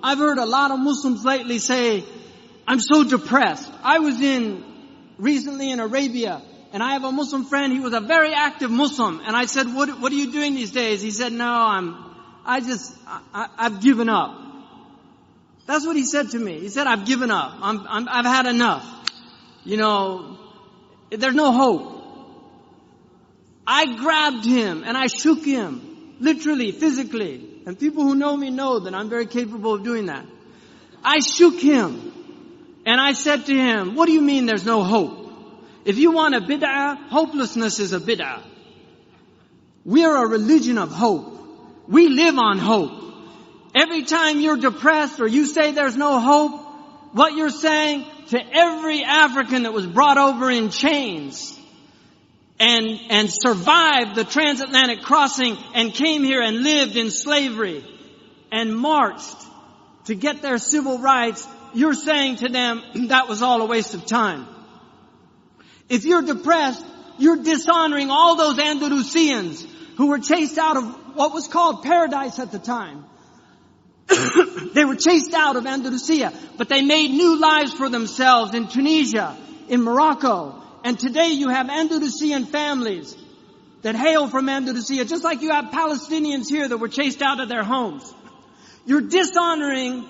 I've heard a lot of Muslims lately say, I'm so depressed. I was recently in Arabia, and I have a Muslim friend. He was a very active Muslim. And I said, what are you doing these days? He said, no, I've given up. That's what he said to me. He said, I've given up. I've had enough. There's no hope. I grabbed him and I shook him, literally, physically. And people who know me know that I'm very capable of doing that. I shook him and I said to him, what do you mean there's no hope? If you want a bid'ah, hopelessness is a bid'ah. We are a religion of hope. We live on hope. Every time you're depressed or you say there's no hope, what you're saying to every African that was brought over in chains and survived the transatlantic crossing and came here and lived in slavery and marched to get their civil rights, you're saying to them that was all a waste of time. If you're depressed, you're dishonoring all those Andalusians who were chased out of what was called paradise at the time. They were chased out of Andalusia, but they made new lives for themselves in Tunisia, in Morocco. And today you have Andalusian families that hail from Andalusia, just like you have Palestinians here that were chased out of their homes. You're dishonoring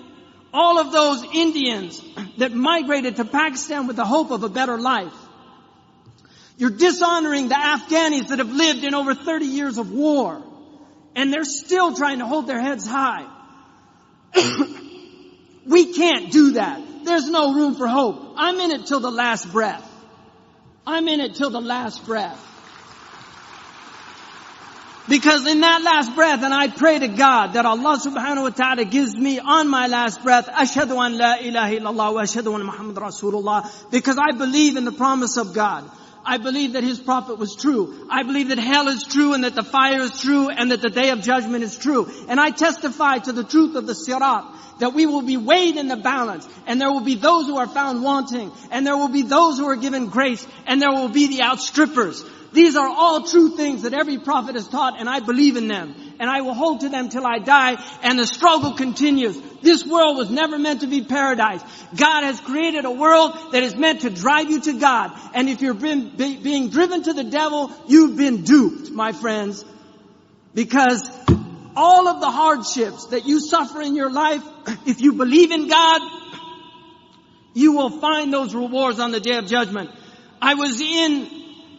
all of those Indians that migrated to Pakistan with the hope of a better life. You're dishonoring the Afghanis that have lived in over 30 years of war, and they're still trying to hold their heads high. We can't do that. There's no room for hope. I'm in it till the last breath. I'm in it till the last breath. Because in that last breath, and I pray to God that Allah subhanahu wa ta'ala gives me on my last breath, Ashhadu an la ilaha illallah wa ashhadu anna Muhammad Rasulullah, because I believe in the promise of God. I believe that His prophet was true. I believe that hell is true and that the fire is true and that the day of judgment is true. And I testify to the truth of the sirat, that we will be weighed in the balance, and there will be those who are found wanting, and there will be those who are given grace, and there will be the outstrippers. These are all true things that every prophet has taught, and I believe in them. And I will hold to them till I die, and the struggle continues. This world was never meant to be paradise. God has created a world that is meant to drive you to God. And if you're being driven to the devil, you've been duped, my friends. Because all of the hardships that you suffer in your life, if you believe in God, you will find those rewards on the day of judgment. I was in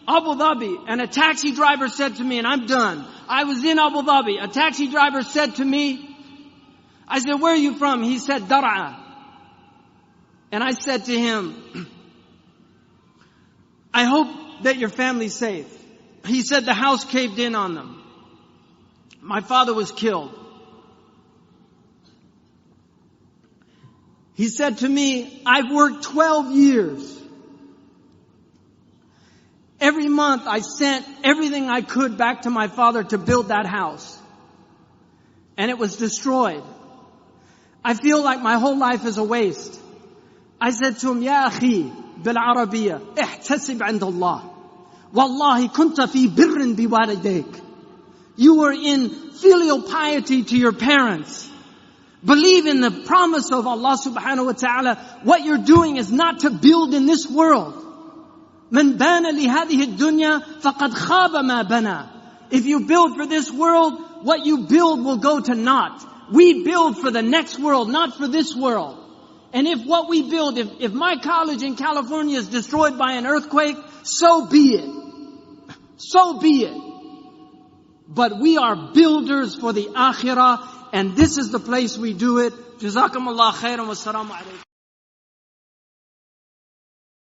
Abu Dhabi, and a taxi driver said to me, and I'm done. I was in Abu Dhabi. A taxi driver said to me, I said, where are you from? He said, Dar'a. And I said to him, I hope that your family's safe. He said the house caved in on them. My father was killed. He said to me, I've worked 12 years. Every month I sent everything I could back to my father to build that house. And it was destroyed. I feel like my whole life is a waste. I said to him, Ya akhi, bil Arabiya, ihtasib 'inda Allah. Wallahi kunta fi birrin biwalidayk. You were in filial piety to your parents. Believe in the promise of Allah subhanahu wa ta'ala. What you're doing is not to build in this world. من بان لهذه الدنيا فقد خاب ما بنى. If you build for this world, what you build will go to naught. We build for the next world, not for this world. And if what we build, if my college in California is destroyed by an earthquake, so be it. So be it. But we are builders for the akhirah, and this is the place we do it. Jazakumullah khairan wa assalamu alaykum.